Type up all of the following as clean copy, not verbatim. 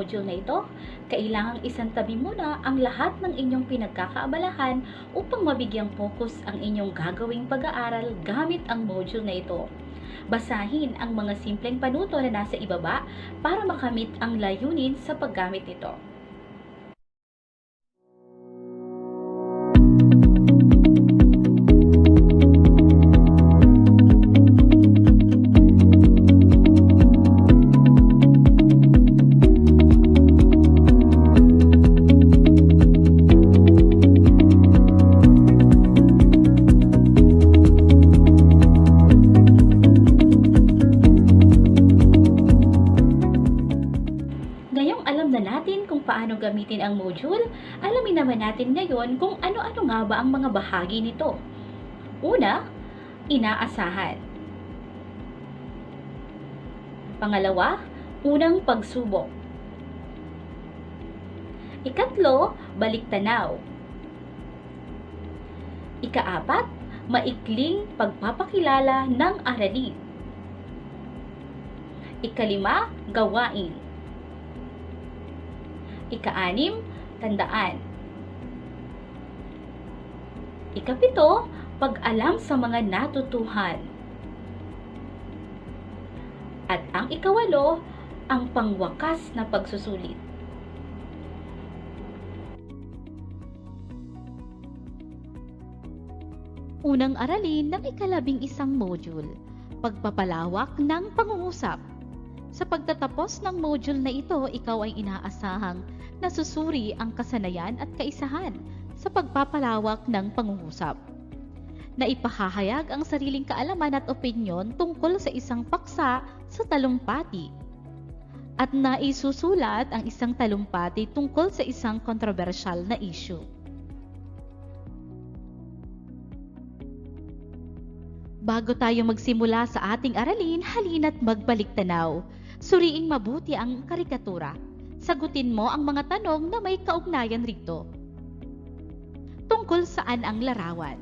module na ito, kailangang isantabi muna ang lahat ng inyong pinagkakaabalahan upang mabigyang focus ang inyong gagawing pag-aaral gamit ang module na ito. Basahin ang mga simpleng panuto na nasa ibaba para makamit ang layunin sa paggamit nito. Ngayong alam na natin kung paano gamitin ang module, alamin naman natin ngayon kung ano-ano nga ba ang mga bahagi nito. Una, inaasahan. Pangalawa, unang pagsubok. Ikatlo, baliktanaw. Ikaapat, maikling pagpapakilala ng aralin. Ikalima, gawain. Ika-anim, tandaan. Ikapito, pag-alam sa mga natutuhan. At ang ikawalo, ang pangwakas na pagsusulit. Unang aralin ng ika-11 module, pagpapalawak ng pangungusap. Sa pagtatapos ng module na ito, ikaw ay inaasahang nasusuri ang kasanayan at kaisahan sa pagpapalawak ng pangungusap. Naipahahayag ang sariling kaalaman at opinyon tungkol sa isang paksa sa talumpati. At naisusulat ang isang talumpati tungkol sa isang kontrobersyal na issue. Bago tayo magsimula sa ating aralin, halina't magbalik-tanaw. Suriing mabuti ang karikatura. Sagutin mo ang mga tanong na may kaugnayan rito. Tungkol saan ang larawan?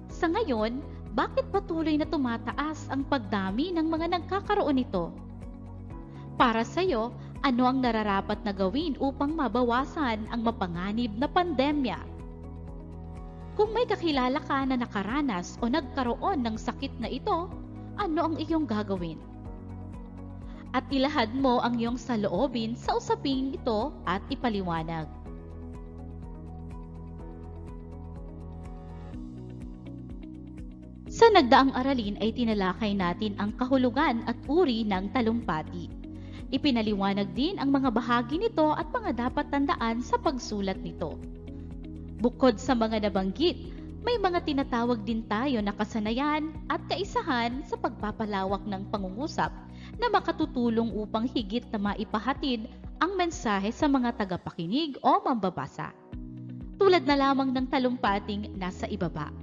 Sa ngayon, bakit patuloy na tumataas ang pagdami ng mga nagkakaroon nito? Para sa iyo, ano ang nararapat na gawin upang mabawasan ang mapanganib na pandemya? Kung may kakilala ka na nakaranas o nagkaroon ng sakit na ito, ano ang iyong gagawin? At ilahad mo ang iyong saloobin sa usaping ito at ipaliwanag. Sa nagdaang aralin ay tinalakay natin ang kahulugan at uri ng talumpati. Ipinaliwanag din ang mga bahagi nito at mga dapat tandaan sa pagsulat nito. Bukod sa mga nabanggit, may mga tinatawag din tayo na kasanayan at kaisahan sa pagpapalawak ng pangungusap na makatutulong upang higit na maipahatid ang mensahe sa mga tagapakinig o mambabasa. Tulad na lamang ng talumpating nasa ibaba.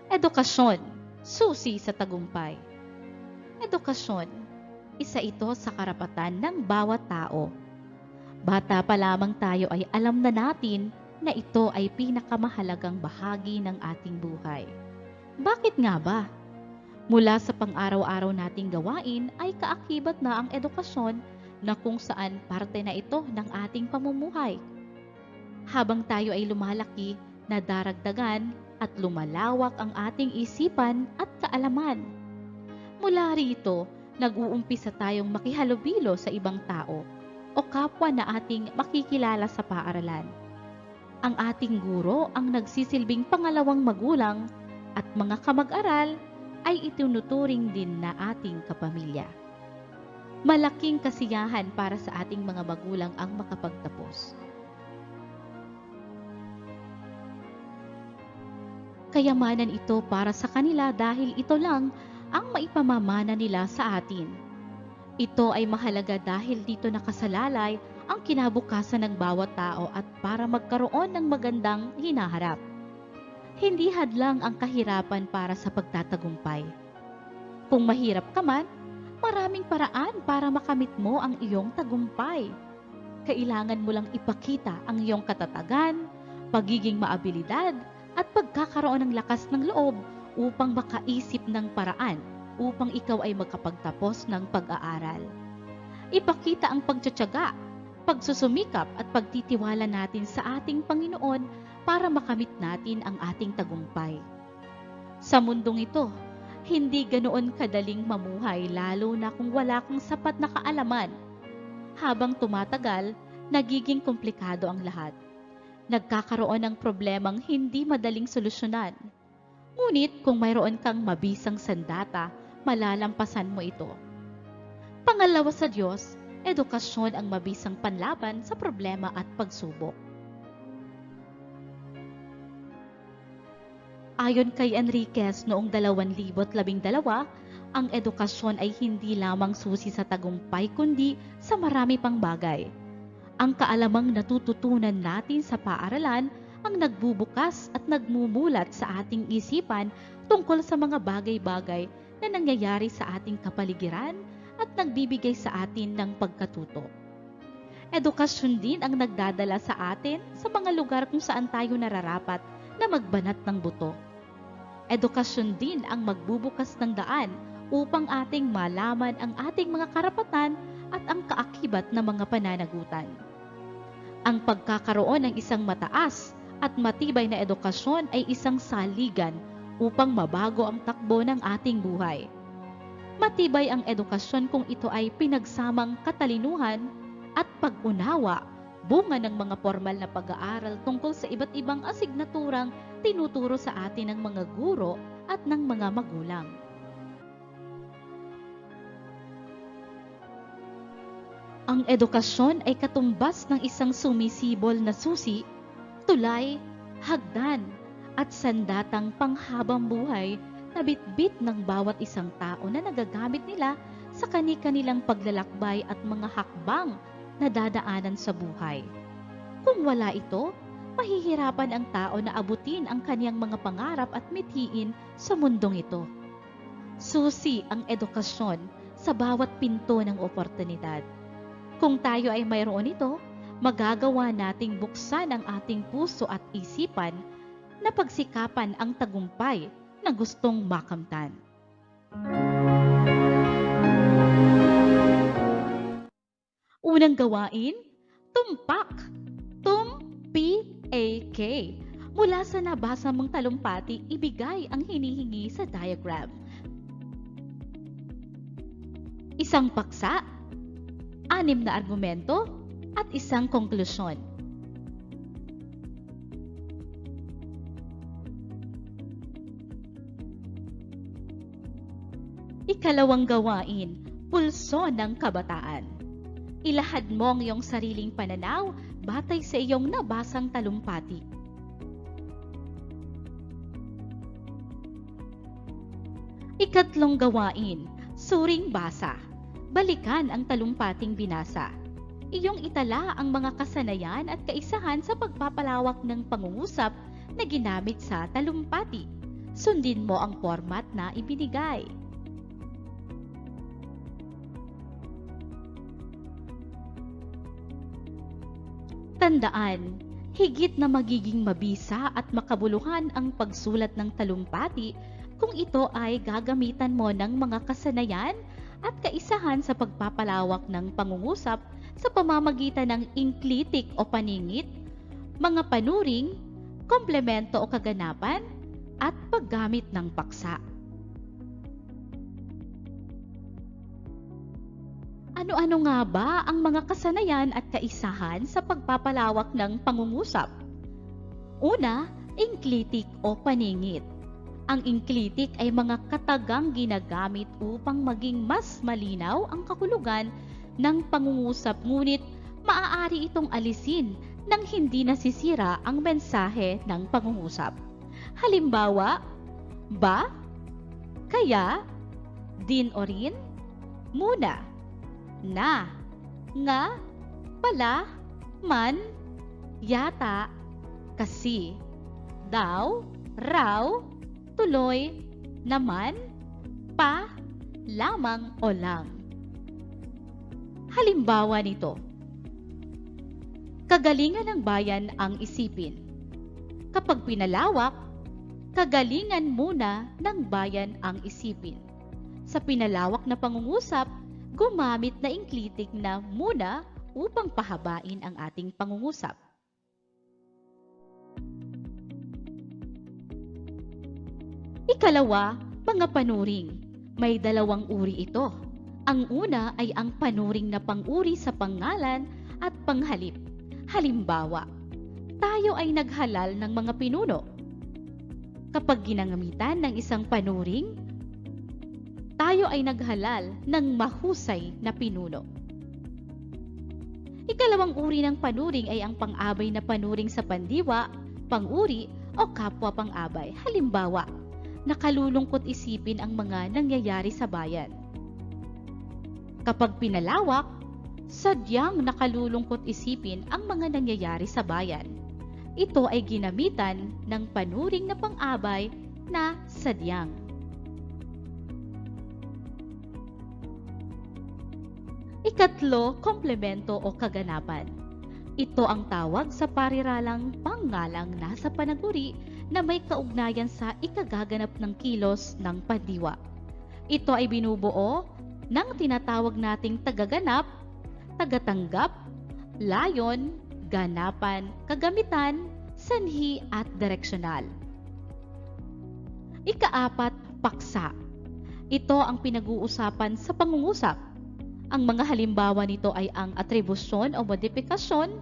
Edukasyon, susi sa tagumpay. Edukasyon, isa ito sa karapatan ng bawat tao. Bata pa lamang tayo ay alam na natin na ito ay pinakamahalagang bahagi ng ating buhay. Bakit nga ba? Mula sa pang-araw-araw nating gawain ay kaakibat na ang edukasyon na kung saan parte na ito ng ating pamumuhay. Habang tayo ay lumalaki, nadaragdagan at lumalawak ang ating isipan at kaalaman. Mula rito, nag-uumpisa tayong makihalubilo sa ibang tao o kapwa na ating makikilala sa paaralan. Ang ating guro ang nagsisilbing pangalawang magulang at mga kamag-aral ay itinuturing din na ating kapamilya. Malaking kasiyahan para sa ating mga magulang ang makapagtapos. Kayamanan ito para sa kanila dahil ito lang ang maipamamana nila sa atin. Ito ay mahalaga dahil dito nakasalalay ang kinabukasan ng bawat tao at para magkaroon ng magandang hinaharap. Hindi hadlang ang kahirapan para sa pagtatagumpay. Kung mahirap ka man, maraming paraan para makamit mo ang iyong tagumpay. Kailangan mo lang ipakita ang iyong katatagan, pagiging maabilidad, at pagkakaroon ng lakas ng loob upang makaisip ng paraan upang ikaw ay makapagtapos ng pag-aaral. Ipakita ang pagtitiyaga, pagsusumikap at pagtitiwala natin sa ating Panginoon para makamit natin ang ating tagumpay. Sa mundong ito, hindi ganoon kadaling mamuhay lalo na kung wala kang sapat na kaalaman. Habang tumatagal, nagiging komplikado ang lahat. Nagkakaroon ng problemang hindi madaling solusyonan. Ngunit kung mayroon kang mabisang sandata, malalampasan mo ito. Pangalawa sa Diyos, edukasyon ang mabisang panlaban sa problema at pagsubok. Ayon kay Enriquez noong 2012, ang edukasyon ay hindi lamang susi sa tagumpay kundi sa marami pang bagay. Ang kaalamang natututunan natin sa paaralan ang nagbubukas at nagmumulat sa ating isipan tungkol sa mga bagay-bagay na nangyayari sa ating kapaligiran at nagbibigay sa atin ng pagkatuto. Edukasyon din ang nagdadala sa atin sa mga lugar kung saan tayo nararapat na magbanat ng buto. Edukasyon din ang magbubukas ng daan upang ating malaman ang ating mga karapatan at ang kaakibat ng mga pananagutan. Ang pagkakaroon ng isang mataas at matibay na edukasyon ay isang saligan upang mabago ang takbo ng ating buhay. Matibay ang edukasyon kung ito ay pinagsamang katalinuhan at pag-unawa, bunga ng mga formal na pag-aaral tungkol sa iba't ibang asignaturang tinuturo sa atin ng mga guro at ng mga magulang. Ang edukasyon ay katumbas ng isang sumisibol na susi, tulay, hagdan, at sandatang panghabang buhay na bitbit ng bawat isang tao na nagagamit nila sa kani-kanilang paglalakbay at mga hakbang na dadaanan sa buhay. Kung wala ito, mahihirapan ang tao na abutin ang kaniyang mga pangarap at mithiin sa mundong ito. Susi ang edukasyon sa bawat pinto ng oportunidad. Kung tayo ay mayroon ito, magagawa nating buksan ang ating puso at isipan na pagsikapan ang tagumpay na gustong makamtan. Unang gawain, tumpak. Tum-P-A-K. Mula sa nabasa mong talumpati, ibigay ang hinihingi sa diagram. Isang paksa, 6 na argumento, at isang konklusyon. Ikalawang gawain, pulso ng kabataan. Ilahad mo ang iyong sariling pananaw batay sa iyong nabasang talumpati. Ikatlong gawain, suring basa. Balikan ang talumpating binasa. Iyong itala ang mga kasanayan at kaisahan sa pagpapalawak ng pangungusap na ginamit sa talumpati. Sundin mo ang format na ibinigay. Tandaan, higit na magiging mabisa at makabuluhan ang pagsulat ng talumpati kung ito ay gagamitan mo ng mga kasanayan at kaisahan sa pagpapalawak ng pangungusap sa pamamagitan ng inklitik o paningit, mga panuring, komplemento o kaganapan, at paggamit ng paksa. Ano-ano nga ba ang mga kasanayan at kaisahan sa pagpapalawak ng pangungusap? Una, inklitik o paningit. Ang inklitik ay mga katagang ginagamit upang maging mas malinaw ang kahulugan ng pangungusap, ngunit maaari itong alisin nang hindi nasisira ang mensahe ng pangungusap. Halimbawa, ba, kaya, din o rin, muna, na, nga, pala, man, yata, kasi, daw, raw, tuloy, naman, pa, lamang o lang. Halimbawa nito, kagalingan ng bayan ang isipin. Kapag pinalawak, kagalingan muna ng bayan ang isipin. Sa pinalawak na pangungusap, gumamit na inklitik na muna upang pahabain ang ating pangungusap. Ikalawa, mga panuring. May dalawang uri ito. Ang una ay ang panuring na pang-uri sa pangalan at panghalip. Halimbawa, tayo ay naghalal ng mga pinuno. Kapag ginagamitan ng isang panuring, tayo ay naghalal ng mahusay na pinuno. Ikalawang uri ng panuring ay ang pang-abay na panuring sa pandiwa, pang-uri o kapwa pang-abay. Halimbawa, nakalulungkot isipin ang mga nangyayari sa bayan. Kapag pinalawak, sadyang nakalulungkot isipin ang mga nangyayari sa bayan. Ito ay ginamitan ng panuring na pang-abay na sadyang. Ikatlo, komplemento o kaganapan. Ito ang tawag sa pariralang panggalang nasa panaguri na may kaugnayan sa ikagaganap ng kilos ng pandiwa. Ito ay binubuo ng tinatawag nating tagaganap, tagatanggap, layon, ganapan, kagamitan, sanhi at direksyonal. Ikaapat, paksa. Ito ang pinag-uusapan sa pangungusap. Ang mga halimbawa nito ay ang atribusyon o modifikasyon,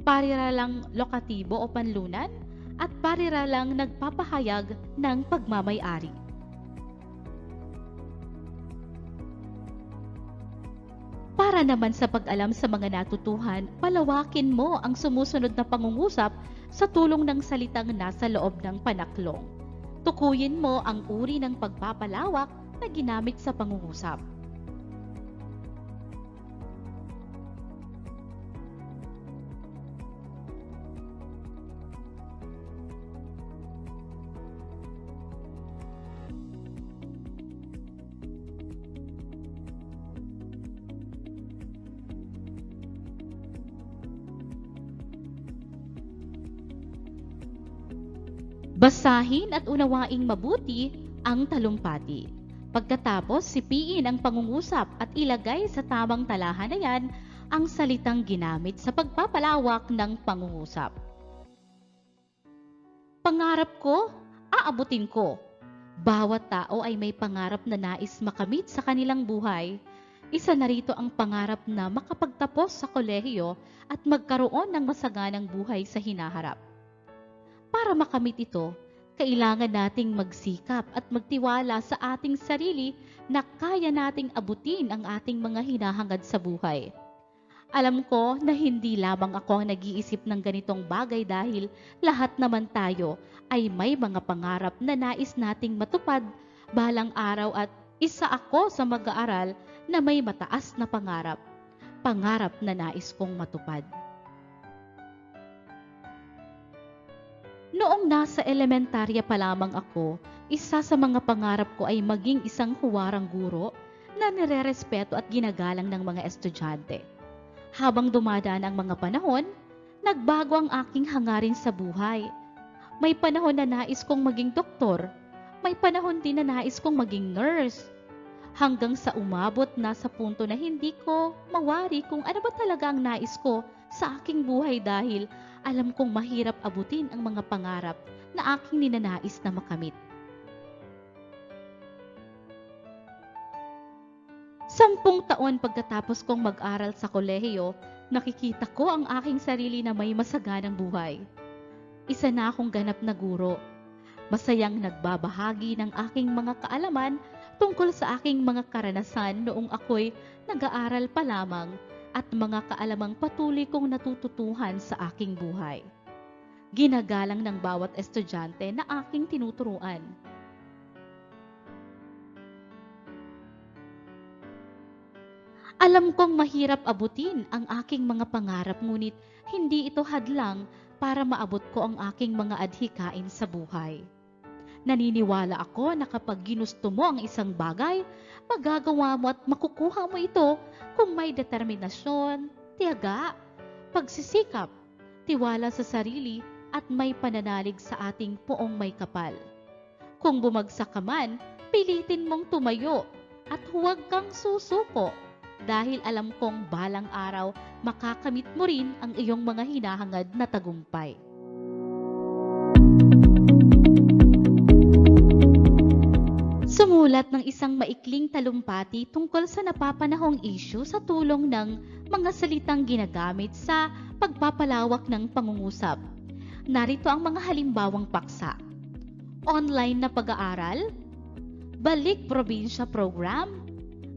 pariralang lokatibo o panlunan, at pariralang nagpapahayag ng pagmamay-ari. Para naman sa pag-alam sa mga natutuhan, palawakin mo ang sumusunod na pangungusap sa tulong ng salitang nasa loob ng panaklong. Tukuyin mo ang uri ng pagpapalawak na ginamit sa pangungusap. Basahin at unawaing mabuti ang talumpati. Pagkatapos, sipiin ang pangungusap at ilagay sa tamang talahanayan ang salitang ginamit sa pagpapalawak ng pangungusap. Pangarap ko, aabutin ko. Bawat tao ay may pangarap na nais makamit sa kanilang buhay. Isa na rito ang pangarap na makapagtapos sa kolehiyo at magkaroon ng masaganang buhay sa hinaharap. Para makamit ito, kailangan nating magsikap at magtiwala sa ating sarili na kaya nating abutin ang ating mga hinahangad sa buhay. Alam ko na hindi lamang ako ang nag-iisip ng ganitong bagay dahil lahat naman tayo ay may mga pangarap na nais nating matupad balang araw at isa ako sa mag-aaral na may mataas na pangarap. Pangarap na nais kong matupad. Noong nasa elementarya pa lamang ako, isa sa mga pangarap ko ay maging isang huwarang guro na nirerespeto at ginagalang ng mga estudyante. Habang dumadaan ang mga panahon, nagbago ang aking hangarin sa buhay. May panahon na nais kong maging doktor, may panahon din na nais kong maging nurse. Hanggang sa umabot na sa punto na hindi ko mawari kung ano ba talaga ang nais ko sa aking buhay dahil alam kong mahirap abutin ang mga pangarap na aking ninanais na makamit. 10 taon pagkatapos kong mag-aral sa kolehiyo, nakikita ko ang aking sarili na may masaganang buhay. Isa na akong ganap na guro. Masayang nagbabahagi ng aking mga kaalaman tungkol sa aking mga karanasan noong ako'y nag-aaral pa lamang at mga kaalamang patuloy kong natututuhan sa aking buhay. Ginagalang ng bawat estudyante na aking tinuturuan. Alam kong mahirap abutin ang aking mga pangarap ngunit hindi ito hadlang para maabot ko ang aking mga adhikain sa buhay. Naniniwala ako na kapag ginusto mo ang isang bagay, magagawa mo at makukuha mo ito kung may determinasyon, tiyaga, pagsisikap, tiwala sa sarili at may pananalig sa ating poong may kapal. Kung bumagsak ka man, pilitin mong tumayo at huwag kang susuko dahil alam kong balang araw makakamit mo rin ang iyong mga hinahangad na tagumpay. Sumulat ng isang maikling talumpati tungkol sa napapanahong issue sa tulong ng mga salitang ginagamit sa pagpapalawak ng pangungusap. Narito ang mga halimbawang paksa. Online na pag-aaral, balik probinsya program,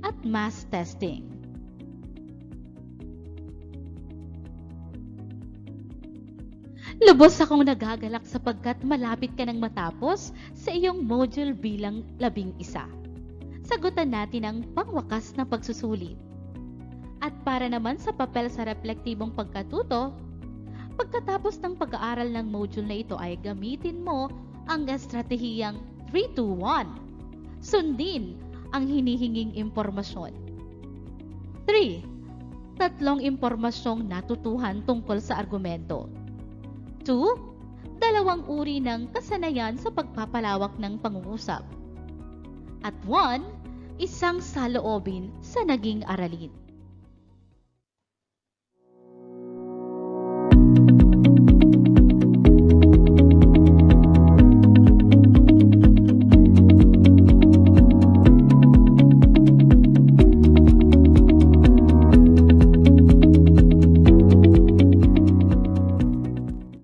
at mass testing. Lubos akong nagagalak sapagkat malapit ka nang matapos sa iyong module bilang 11. Sagutan natin ang pangwakas na pagsusulit. At para naman sa papel sa reflektibong pagkatuto, pagkatapos ng pag-aaral ng module na ito ay gamitin mo ang estratehiyang 3-2-1. Sundin ang hinihinging impormasyon. 3. Tatlong impormasyong natutuhan tungkol sa argumento. 2. Dalawang uri ng kasanayan sa pagpapalawak ng pangungusap. At 1. Isang saloobin sa naging aralin.